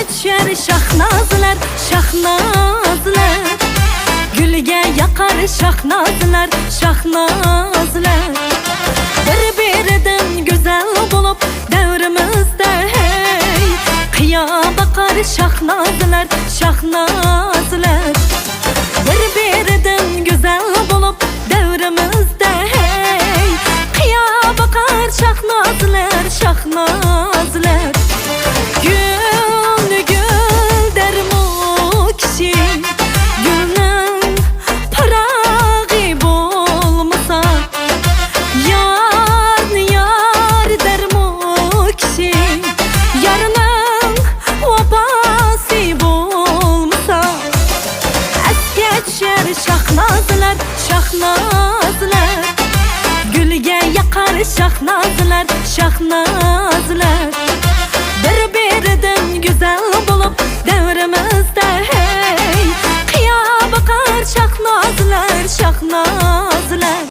düşer şahnazlar, şahnazlar. Gülge yakar şahnazlar, şahnazlar. Bir-birinden güzel bulup devrimizde hey, kıya bakar şahnazlar, şahnazlar. Bir-birinden güzel bulup devrimizde hey, kıya bakar şahnazlar, şahnazlar. Gül gül derim o kişi, gülün pırağıp olmasa. Yar yar derim o kişi, yarının vabası olmasa. Es geçer şahnazlar, şahnazlar. Gülge yakar şahnazlar, şahnazlar. Bir-birinden güzel bulup devrimizde hey, kıya bakar şahnazlar, şahnazlar.